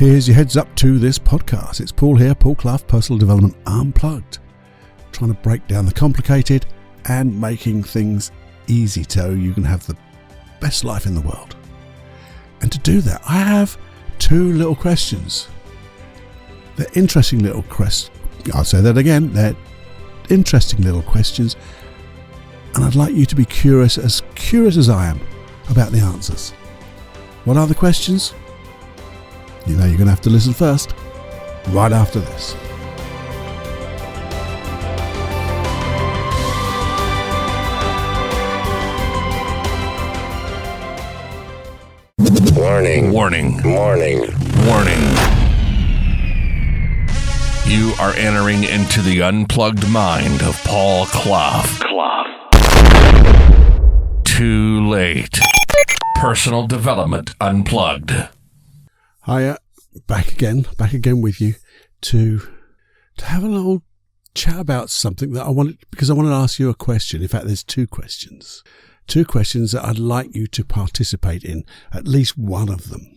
Here's your heads up to this podcast. It's Paul here, Paul Clough, Personal Development Unplugged. Trying to break down the complicated and making things easy so you can have the best life in the world. And to do that, I have two little questions. They're interesting little questions. I'll say that again. They're interesting little questions. And I'd like you to be curious as I am about the answers. What are the questions? You know you're going to have to listen first, right after this. Warning. Warning. Warning. Warning. You are entering into the unplugged mind of Paul Clough. Too late. Personal Development Unplugged. Hiya, back again with you to have a little chat about something that I wanted to ask you a question. In fact, there's two questions that I'd like you to participate in, at least one of them.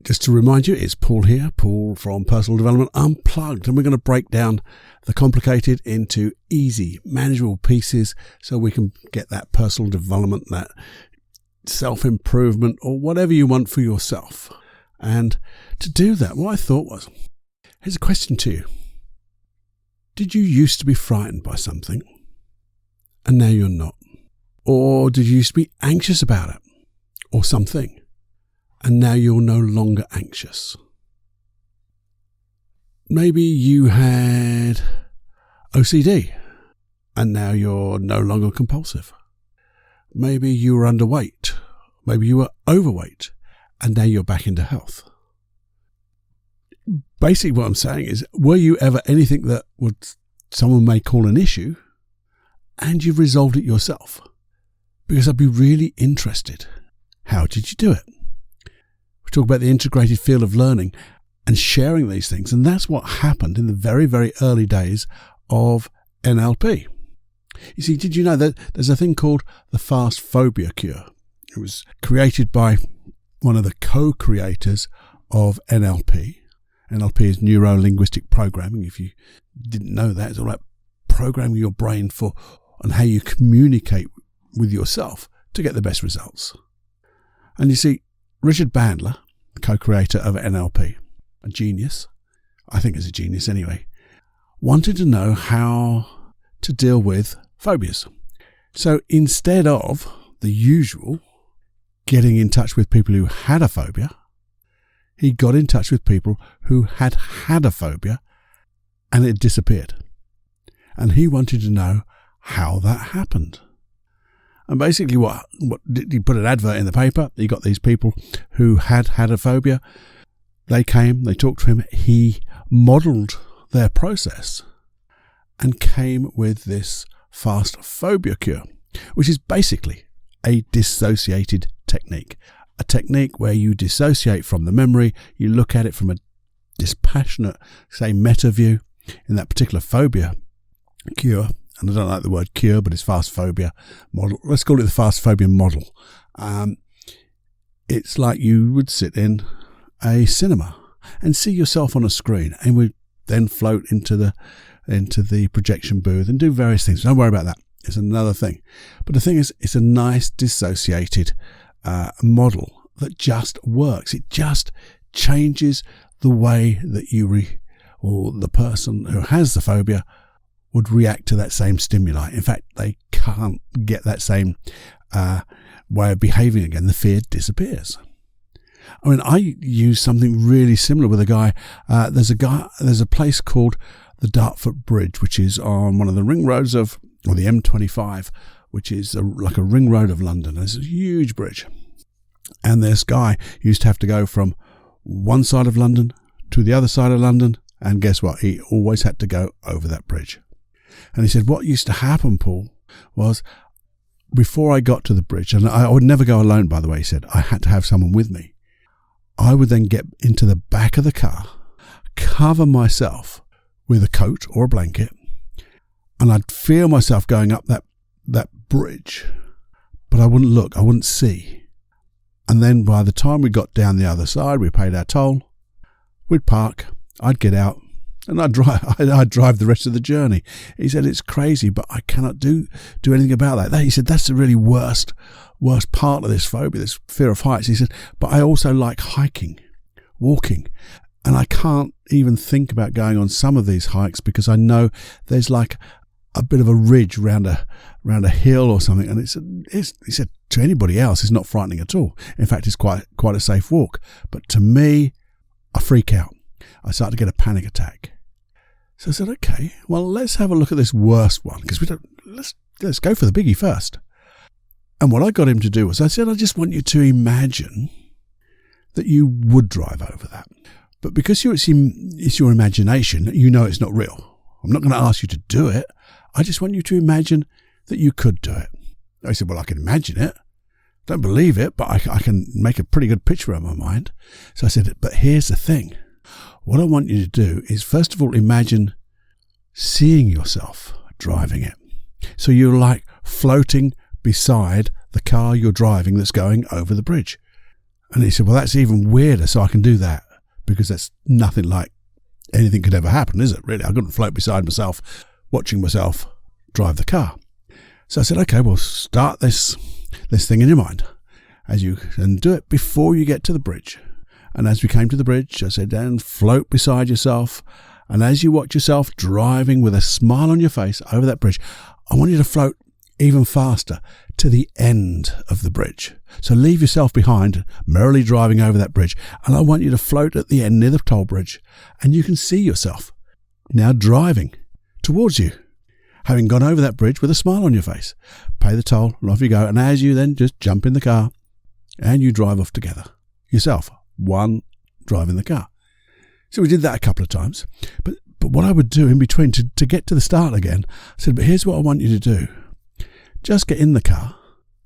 Just to remind you, it's Paul here, Paul from Personal Development Unplugged, and we're going to break down the complicated into easy, manageable pieces so we can get that personal development, that self-improvement, or whatever you want for yourself. And to do that, what I thought was, here's a question to you. Did you used to be frightened by something and now you're not? Or did you used to be anxious about it or something and now you're no longer anxious? Maybe you had OCD and now you're no longer compulsive. Maybe you were underweight. Maybe you were overweight and now you're back into health. Basically what I'm saying is, were you ever anything that someone may call an issue and you've resolved it yourself? Because I'd be really interested. How did you do it? We talk about the integrated field of learning and sharing these things. And that's what happened in the very, very early days of NLP. You see, did you know that there's a thing called the fast phobia cure? It was created by one of the co-creators of NLP. NLP is neuro-linguistic programming. If you didn't know that, it's all about programming your brain for and how you communicate with yourself to get the best results. And you see, Richard Bandler, the co-creator of NLP, a genius, I think he's a genius anyway, wanted to know how to deal with phobias. So instead of the usual getting in touch with people who had a phobia, he got in touch with people who had a phobia and it disappeared. And he wanted to know how that happened. And basically what he put an advert in the paper. He got these people who had a phobia. They came, they talked to him. He modelled their process and came with this fast phobia cure, which is basically a dissociated technique. A technique where you dissociate from the memory, you look at it from a dispassionate, say, meta view. In that particular phobia cure, and I don't like the word cure, but it's fast phobia model. Let's call it the fast phobia model. It's like you would sit in a cinema and see yourself on a screen, and would then float into the projection booth and do various things. Don't worry about that. It's another thing. But the thing is, it's a nice dissociated model that just works. It just changes the way that or the person who has the phobia would react to that same stimuli. In fact, they can't get that same way of behaving again. The fear disappears. I mean, I use something really similar with a guy. There's a place called the Dartford Bridge, which is on one of the ring roads or the M25, which is like a ring road of London. There's a huge bridge. And this guy used to have to go from one side of London to the other side of London. And guess what? He always had to go over that bridge. And he said, what used to happen, Paul, was before I got to the bridge, and I would never go alone, by the way, he said, I had to have someone with me. I would then get into the back of the car, cover myself with a coat or a blanket, and I'd feel myself going up that bridge, but I wouldn't look, I wouldn't see. And then by the time we got down the other side, we paid our toll, we'd park, I'd get out, and I'd drive the rest of the journey. He said, it's crazy, but I cannot do anything about that. He said, that's the really worst part of this phobia, this fear of heights. He said, but I also like hiking, walking, and I can't even think about going on some of these hikes because I know there's like a bit of a ridge around a hill or something. And he said, to anybody else, it's not frightening at all. In fact, it's quite a safe walk. But to me, I freak out. I start to get a panic attack. So I said, okay, well, let's have a look at this worst one because let's go for the biggie first. And what I got him to do was I said, I just want you to imagine that you would drive over that. But because it's your imagination, you know it's not real. I'm not going to ask you to do it. I just want you to imagine that you could do it. I said, well, I can imagine it. Don't believe it, but I can make a pretty good picture in my mind. So I said, but here's the thing. What I want you to do is, first of all, imagine seeing yourself driving it. So you're like floating beside the car you're driving that's going over the bridge. And he said, well, that's even weirder, so I can do that because that's nothing like anything could ever happen, is it, really? I couldn't float beside myself, watching myself drive the car. So I said, okay, well, start this thing in your mind and do it before you get to the bridge. And as we came to the bridge, I said, and float beside yourself. And as you watch yourself driving with a smile on your face over that bridge, I want you to float even faster to the end of the bridge. So leave yourself behind, merrily driving over that bridge. And I want you to float at the end near the toll bridge. And you can see yourself now driving towards you, having gone over that bridge with a smile on your face. Pay the toll and off you go. And as you then just jump in the car and you drive off together yourself, one driving the car. So we did that a couple of times. But what I would do in between to get to the start again, I said, but here's what I want you to do. Just get in the car.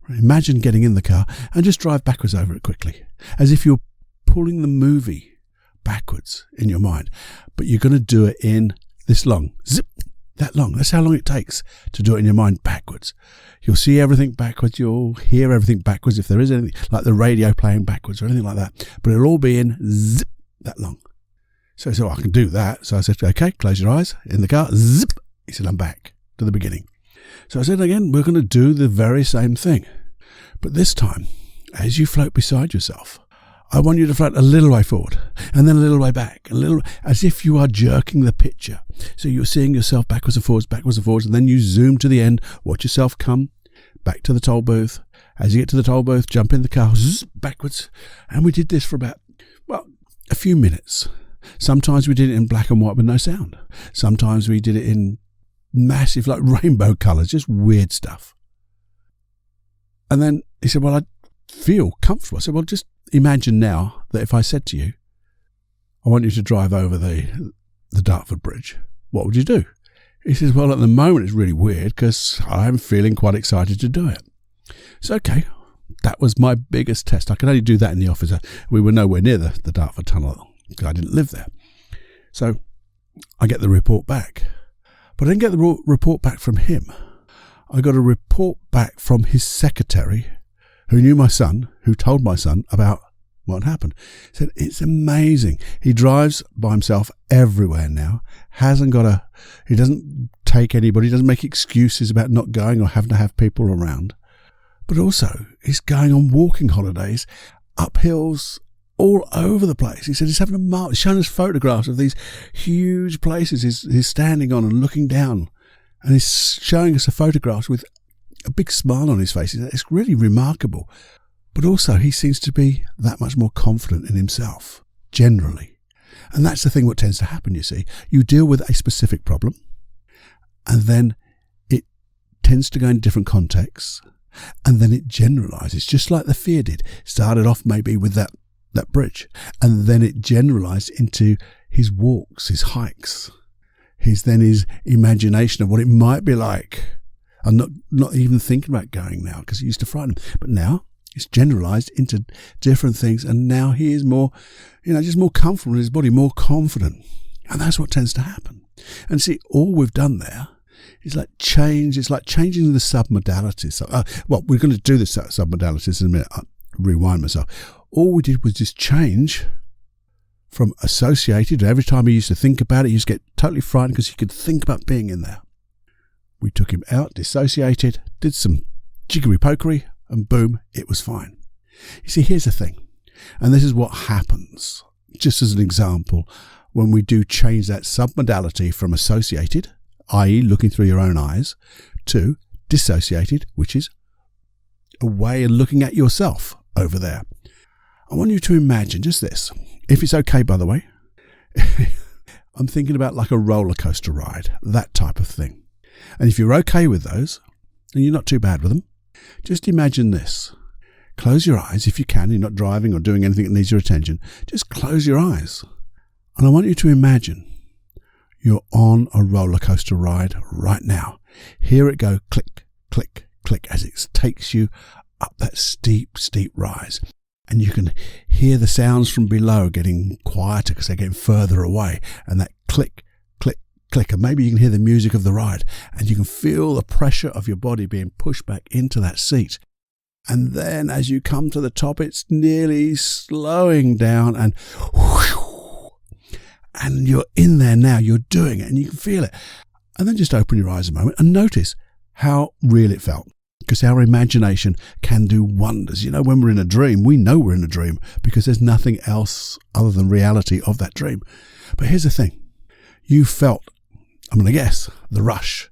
Imagine getting in the car and just drive backwards over it quickly, as if you're pulling the movie backwards in your mind. But you're going to do it in this long, zip, that long. That's how long it takes to do it in your mind backwards. You'll see everything backwards. You'll hear everything backwards if there is anything, like the radio playing backwards or anything like that. But it'll all be in zip, that long. So I said, I can do that. So I said, okay, close your eyes in the car. Zip. He said, I'm back to the beginning. So I said, again, we're going to do the very same thing. But this time, as you float beside yourself, I want you to float a little way forward and then a little way back, as if you are jerking the picture. So you're seeing yourself backwards and forwards, and then you zoom to the end, watch yourself come back to the toll booth. As you get to the toll booth, jump in the car, zzz, backwards. And we did this for about, a few minutes. Sometimes we did it in black and white with no sound. Sometimes we did it in massive, like rainbow colours, just weird stuff. And then he said, well, I feel comfortable. I said, well, just imagine now that if I said to you, I want you to drive over the Dartford Bridge, what would you do? He says, well, at the moment it's really weird because I'm feeling quite excited to do it. So, okay, that was my biggest test. I could only do that in the office. We were nowhere near the Dartford Tunnel because I didn't live there. So I get the report back. But I didn't get the report back from him. I got a report back from his secretary, who knew my son, who told my son about what happened. He said, it's amazing. He drives by himself everywhere now. He doesn't take anybody, doesn't make excuses about not going or having to have people around. But also, he's going on walking holidays up hills all over the place. He said he's having he's showing us photographs of these huge places he's standing on and looking down. And he's showing us the photographs with a big smile on his face. He said, it's really remarkable. But also, he seems to be that much more confident in himself, generally. And that's the thing what tends to happen, you see. You deal with a specific problem, and then it tends to go in different contexts, and then it generalizes, just like the fear did. Started off maybe with that bridge, and then it generalized into his walks, his hikes, his imagination of what it might be like. I'm not even thinking about going now because it used to frighten him. But now it's generalized into different things, and now he is more, just more comfortable in his body, more confident. And that's what tends to happen. And see, all we've done there is like change. It's like changing the submodalities. So, we're going to do the submodalities in a minute. rewind myself. All we did was just change from associated. Every time he used to think about it, he used to get totally frightened because he could think about being in there. We took him out, dissociated, did some jiggery pokery, and boom, it was fine. You see, here's the thing, and this is what happens, just as an example, when we do change that submodality from associated, i.e. looking through your own eyes, to dissociated, which is a way of looking at yourself over there. I want you to imagine just this. If it's okay, by the way, I'm thinking about like a roller coaster ride, that type of thing. And if you're okay with those, and you're not too bad with them, just imagine this. Close your eyes if you can. You're not driving or doing anything that needs your attention. Just close your eyes. And I want you to imagine you're on a roller coaster ride right now. Hear it go click, click, click as it takes you up that steep, steep rise. And you can hear the sounds from below getting quieter because they're getting further away. And that click, click, click. And maybe you can hear the music of the ride. And you can feel the pressure of your body being pushed back into that seat. And then as you come to the top, it's nearly slowing down and whoosh, and you're in there now. You're doing it and you can feel it. And then just open your eyes a moment and notice how real it felt. Because our imagination can do wonders. You know, when we're in a dream, we know we're in a dream because there's nothing else other than reality of that dream. But here's the thing. You felt, I'm going to guess, the rush,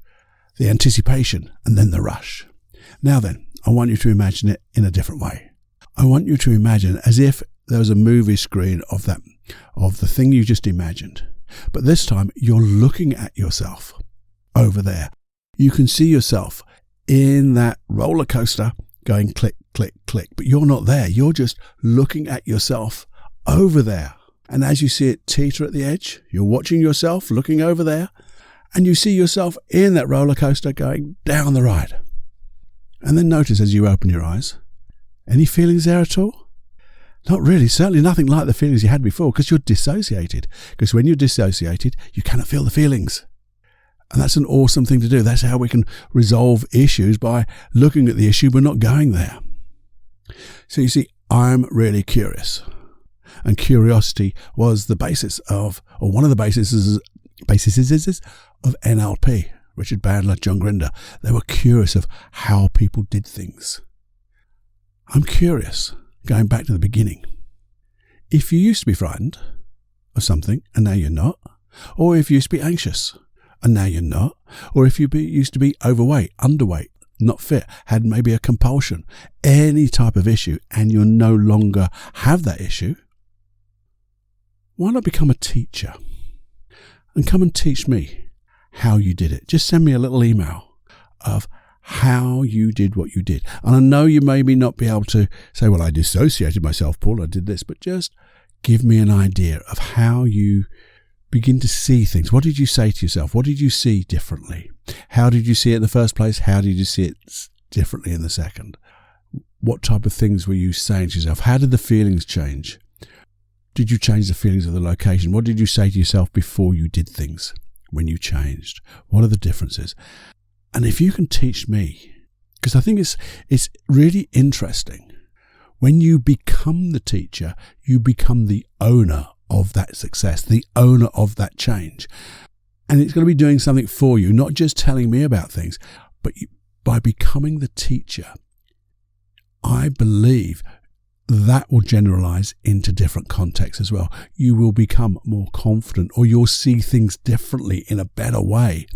the anticipation, and then the rush. Now then, I want you to imagine it in a different way. I want you to imagine as if there was a movie screen of the thing you just imagined. But this time, you're looking at yourself over there. You can see yourself in that roller coaster going click, click, click. But you're not there. You're just looking at yourself over there. And as you see it teeter at the edge, you're watching yourself looking over there. And you see yourself in that roller coaster going down the ride. And then notice as you open your eyes, any feelings there at all? Not really. Certainly nothing like the feelings you had before because you're dissociated. Because when you're dissociated, you cannot feel the feelings. And that's an awesome thing to do. That's how we can resolve issues, by looking at the issue but not going there. So you see, I'm really curious. And curiosity was the basis of, or one of the bases of NLP. Richard Bandler, John Grinder. They were curious of how people did things. I'm curious, going back to the beginning. If you used to be frightened of something and now you're not, or if you used to be anxious and now you're not, or if you used to be overweight, underweight, not fit, had maybe a compulsion, any type of issue, and you no longer have that issue, why not become a teacher and come and teach me how you did it? Just send me a little email of how you did what you did. And I know you maybe not be able to say, well, I dissociated myself, Paul, I did this, but just give me an idea of how you begin to see things. What did you say to yourself? What did you see differently? How did you see it in the first place? How did you see it differently in the second? What type of things were you saying to yourself? How did the feelings change? Did you change the feelings of the location? What did you say to yourself before you did things when you changed? What are the differences? And if you can teach me, because I think it's really interesting, when you become the teacher, you become the owner of that success, the owner of that change. And it's going to be doing something for you, not just telling me about things, but by becoming the teacher, I believe that will generalize into different contexts as well. You will become more confident, or you'll see things differently in a better way.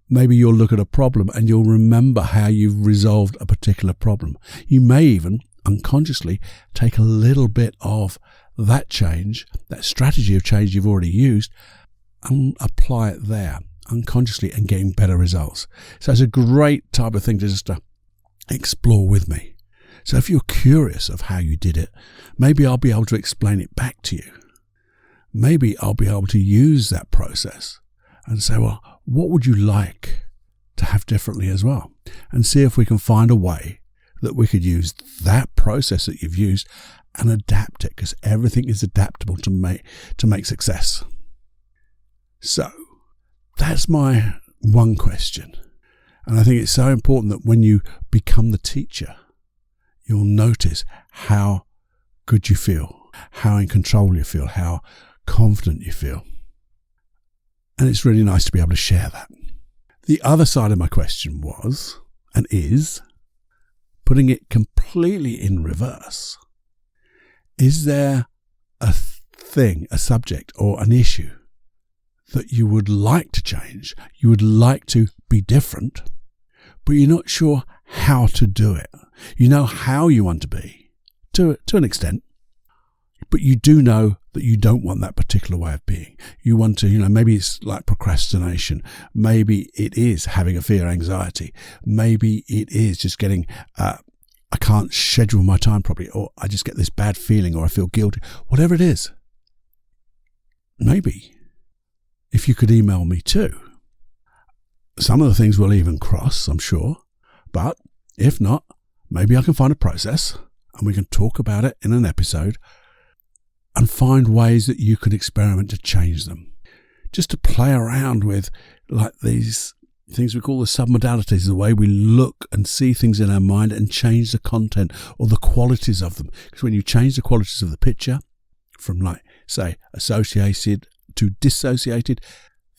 Maybe you'll look at a problem and you'll remember how you've resolved a particular problem. You may even unconsciously take a little bit of that change, that strategy of change you've already used, and apply it there unconsciously and getting better results. So it's a great type of thing to just explore with me. So if you're curious of how you did it, maybe I'll be able to explain it back to you. Maybe I'll be able to use that process and say, well, what would you like to have differently as well? And see if we can find a way that we could use that process that you've used and adapt it, because everything is adaptable to make success. So that's my one question. And I think it's so important that when you become the teacher, you'll notice how good you feel, how in control you feel, how confident you feel. And it's really nice to be able to share that. The other side of my question was, and is, putting it completely in reverse. Is there a thing, a subject, or an issue that you would like to change, you would like to be different, but you're not sure how to do it? You know how you want to be, to an extent, but you do know that you don't want that particular way of being. You want to, maybe it's like procrastination. Maybe it is having a fear, anxiety. Maybe it is just getting, I can't schedule my time properly, or I just get this bad feeling, or I feel guilty. Whatever it is. Maybe, if you could email me too. Some of the things we'll even cross, I'm sure. But if not, maybe I can find a process and we can talk about it in an episode and find ways that you can experiment to change them. Just to play around with like these things we call the submodalities, the way we look and see things in our mind and change the content or the qualities of them. Because when you change the qualities of the picture from like, say, associated to dissociated,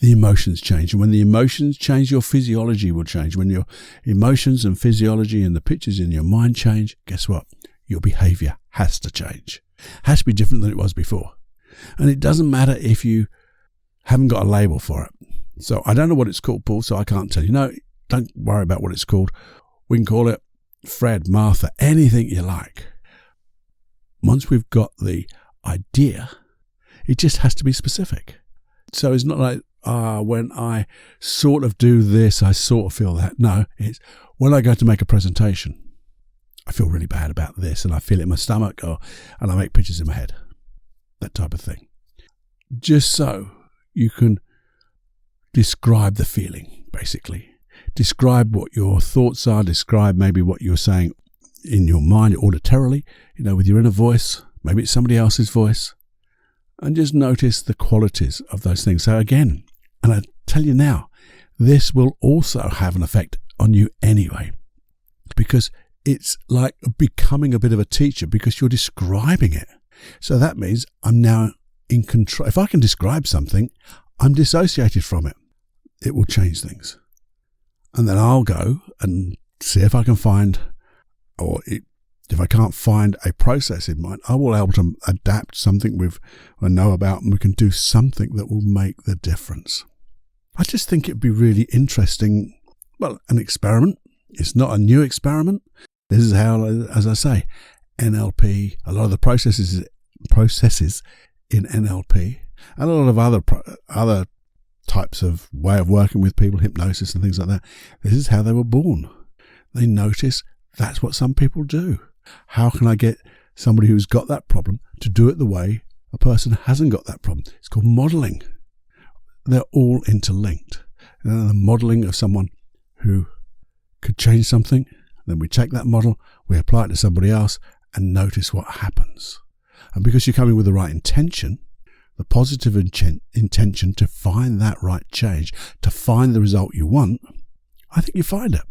the emotions change. And when the emotions change, your physiology will change. When your emotions and physiology and the pictures in your mind change, guess what? Your behavior has to change. Has to be different than it was before. And it doesn't matter if you haven't got a label for it. So I don't know what it's called, Paul, so I can't tell you. No, don't worry about what it's called. We can call it Fred, Martha, anything you like. Once we've got the idea, it just has to be specific. So it's not like, when I sort of do this, I sort of feel that. No, it's when I go to make a presentation, I feel really bad about this and I feel it in my stomach, and I make pictures in my head. That type of thing. Just so you can describe the feeling, basically. Describe what your thoughts are. Describe maybe what you're saying in your mind auditorily, with your inner voice. Maybe it's somebody else's voice. And just notice the qualities of those things. So again, and I tell you now, this will also have an effect on you anyway, because it's like becoming a bit of a teacher because you're describing it. So that means I'm now in control. If I can describe something, I'm dissociated from it. It will change things. And then I'll go and see if I can find, if I can't find a process in mind, I will be able to adapt something I know about, and we can do something that will make the difference. I just think it'd be really interesting. Well, an experiment. It's not a new experiment. This is how, as I say, NLP, a lot of the processes in NLP, and a lot of other types of way of working with people, hypnosis and things like that. This is how they were born. They notice that's what some people do. How can I get somebody who's got that problem to do it the way a person hasn't got that problem? It's called modeling. They're all interlinked. And the modeling of someone who could change something, then we take that model, we apply it to somebody else and notice what happens. And because you're coming with the right intention, the positive intention to find that right change, to find the result you want, I think you find it.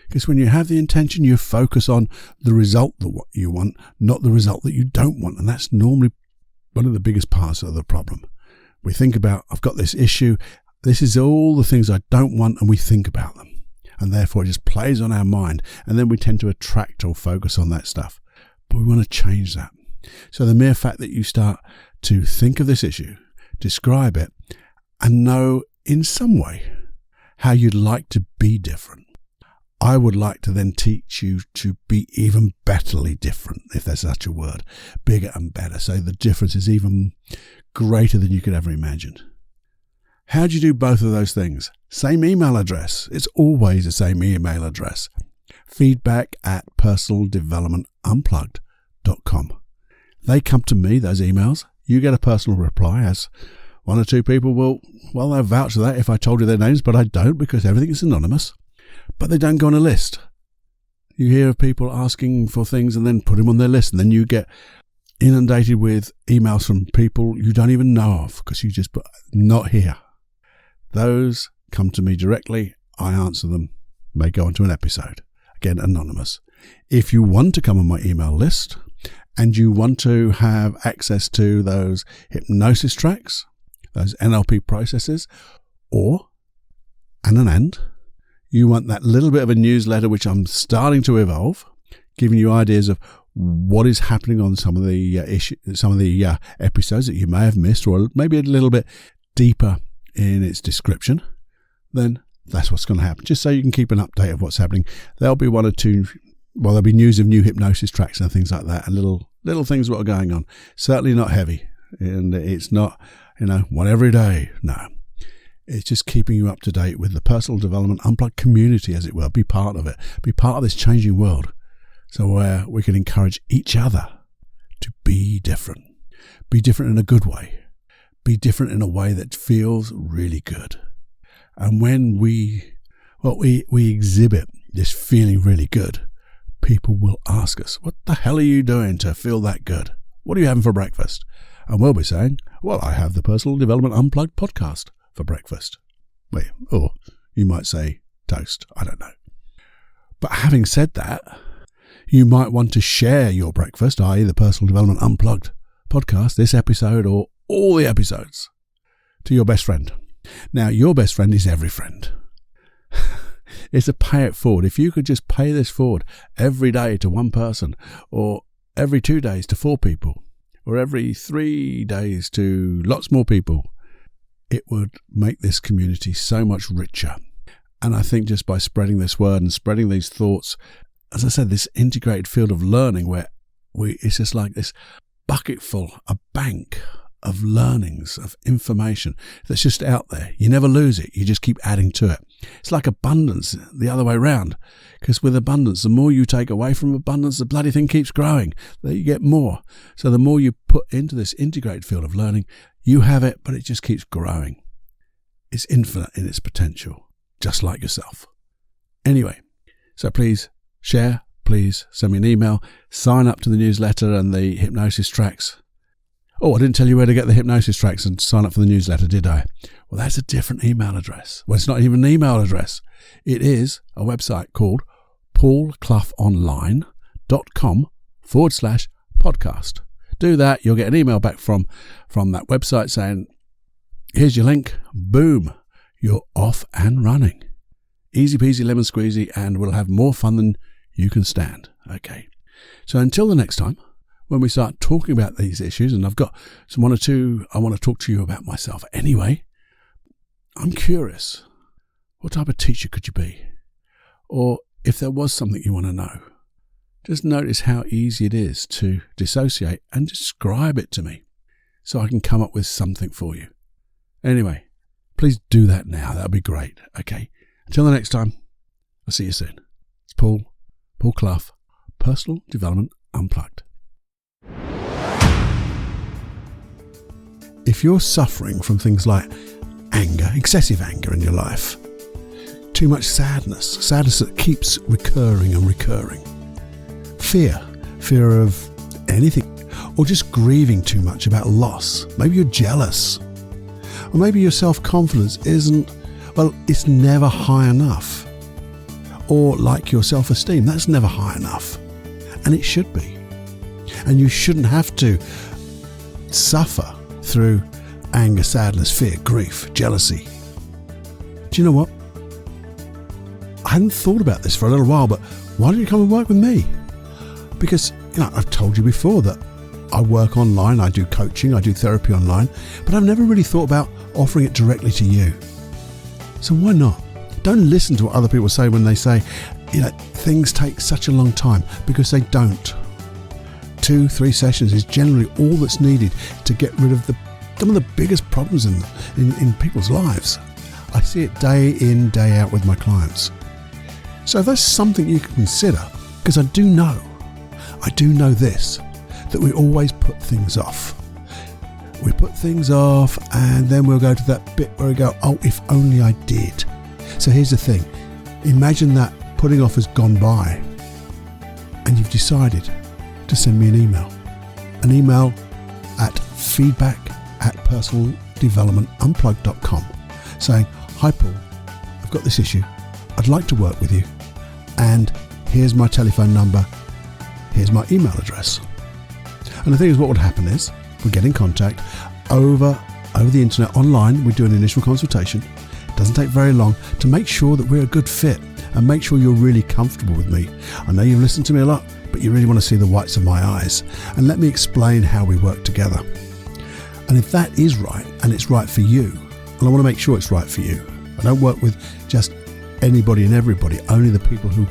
Because when you have the intention, you focus on the result that what you want, not the result that you don't want. And that's normally one of the biggest parts of the problem. We think about, I've got this issue, this is all the things I don't want, and we think about them. And therefore it just plays on our mind. And then we tend to attract or focus on that stuff. But we want to change that. So the mere fact that you start to think of this issue, describe it, and know in some way how you'd like to be different. I would like to then teach you to be even betterly different, if there's such a word, bigger and better. So the difference is even greater than you could ever imagine. How do you do both of those things? Same email address. It's always the same email address. feedback@personaldevelopmentunplugged.com. They come to me, those emails. You get a personal reply, as one or two people will, they'll vouch for that if I told you their names, but I don't, because everything is anonymous. But they don't go on a list. You hear of people asking for things and then put them on their list, and then you get inundated with emails from people you don't even know of because you just put not here. Those come to me directly. I answer them. They go onto an episode. Again, anonymous. If you want to come on my email list and you want to have access to those hypnosis tracks, those NLP processes, and you want that little bit of a newsletter which I'm starting to evolve, giving you ideas of what is happening on some of the episodes that you may have missed, or maybe a little bit deeper in its description, then that's what's going to happen. Just so you can keep an update of what's happening. There'll be one or two, there'll be news of new hypnosis tracks and things like that, and little things what are going on. Certainly not heavy, and it's not, one every day. No. It's just keeping you up to date with the personal development unplugged community, as it were. Be part of it. Be part of this changing world. So where we can encourage each other to be different. Be different in a good way. Be different in a way that feels really good. And when we exhibit this feeling really good, people will ask us, what the hell are you doing to feel that good? What are you having for breakfast? And we'll be saying, well, I have the Personal Development Unplugged podcast for breakfast. Wait, or you might say toast. I don't know. But having said that, you might want to share your breakfast, i.e. the Personal Development Unplugged podcast, this episode or all the episodes, to your best friend. Now, your best friend is every friend. It's a pay it forward. If you could just pay this forward every day to one person, or every 2 days to 4 people, or every 3 days to lots more people, it would make this community so much richer. And I think just by spreading this word and spreading these thoughts, as I said, this integrated field of learning where it's just like this bucket full, a bank of learnings, of information that's just out there. You never lose it. You just keep adding to it. It's like abundance the other way around. Because with abundance, the more you take away from abundance, the bloody thing keeps growing. That you get more. So the more you put into this integrated field of learning, you have it, but it just keeps growing. It's infinite in its potential, just like yourself. Anyway, so please share, please send me an email, sign up to the newsletter and the hypnosis tracks. Oh, I didn't tell you where to get the hypnosis tracks and sign up for the newsletter, did I? Well, that's a different email address. Well, it's not even an email address. It is a website called paulcloughonline.com/podcast. Do that. You'll get an email back from that website saying, here's your link. Boom. You're off and running. Easy peasy lemon squeezy, and we'll have more fun than you can stand. Okay. So until the next time, when we start talking about these issues, and I've got one or two I want to talk to you about myself anyway, I'm curious, what type of teacher could you be? Or if there was something you want to know, just notice how easy it is to dissociate and describe it to me so I can come up with something for you. Anyway, please do that now. That would be great. Okay. Until the next time, I'll see you soon. It's Paul Clough, Personal Development Unplugged. If you're suffering from things like anger, excessive anger in your life, too much sadness that keeps recurring and recurring, fear of anything, or just grieving too much about loss, maybe you're jealous, or maybe your self-confidence it's never high enough, or like your self-esteem, that's never high enough, and it should be, and you shouldn't have to suffer through anger, sadness, fear, grief, jealousy. Do you know what? I hadn't thought about this for a little while, but why don't you come and work with me? Because, I've told you before that I work online, I do coaching, I do therapy online, but I've never really thought about offering it directly to you. So why not? Don't listen to what other people say when they say, things take such a long time, because they don't. 2-3 sessions is generally all that's needed to get rid of some of the biggest problems in people's lives. I see it day in, day out with my clients. So if that's something you can consider, because I do know this, that we always put things off. We put things off, and then we'll go to that bit where we go, oh, if only I did. So here's the thing. Imagine that putting off has gone by, and you've decided to send me an email at feedback@personaldevelopmentunplugged.com saying, hi Paul, I've got this issue, I'd like to work with you, and here's my telephone number, here's my email address. And the thing is, what would happen is we get in contact over the internet, online. We do an initial consultation. It doesn't take very long to make sure that we're a good fit and make sure you're really comfortable with me. I know you've listened to me a lot, but you really want to see the whites of my eyes. And let me explain how we work together. And if that is right, and it's right for you, and I want to make sure it's right for you, I don't work with just anybody and everybody, only the people who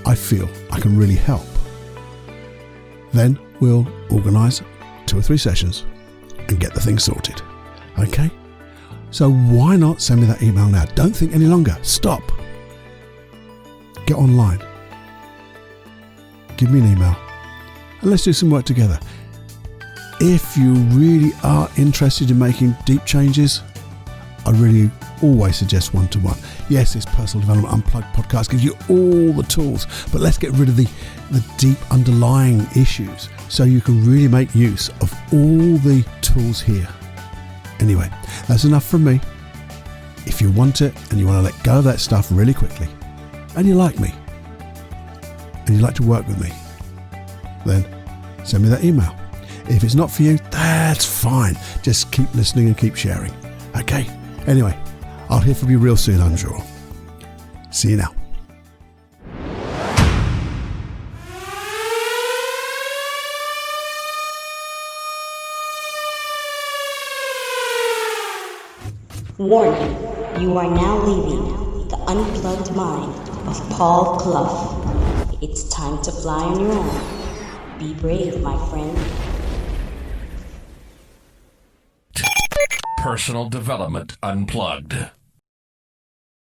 I feel I can really help. Then we'll organise 2 or 3 sessions and get the thing sorted. Okay? So why not send me that email now? Don't think any longer. Stop. Get online. Give me an email. And let's do some work together. If you really are interested in making deep changes, I really always suggest one-to-one. Yes, this Personal Development Unplugged podcast gives you all the tools, but let's get rid of the deep underlying issues so you can really make use of all the tools here. Anyway, that's enough from me. If you want it and you want to let go of that stuff really quickly, and you like me, and you like to work with me, then send me that email. If it's not for you, that's fine. Just keep listening and keep sharing. Okay? Anyway, I'll hear from you real soon, I'm sure. See you now. Warning, you are now leaving the unplugged mind of Paul Clough. It's time to fly on your own. Be brave, my friend. Personal Development Unplugged.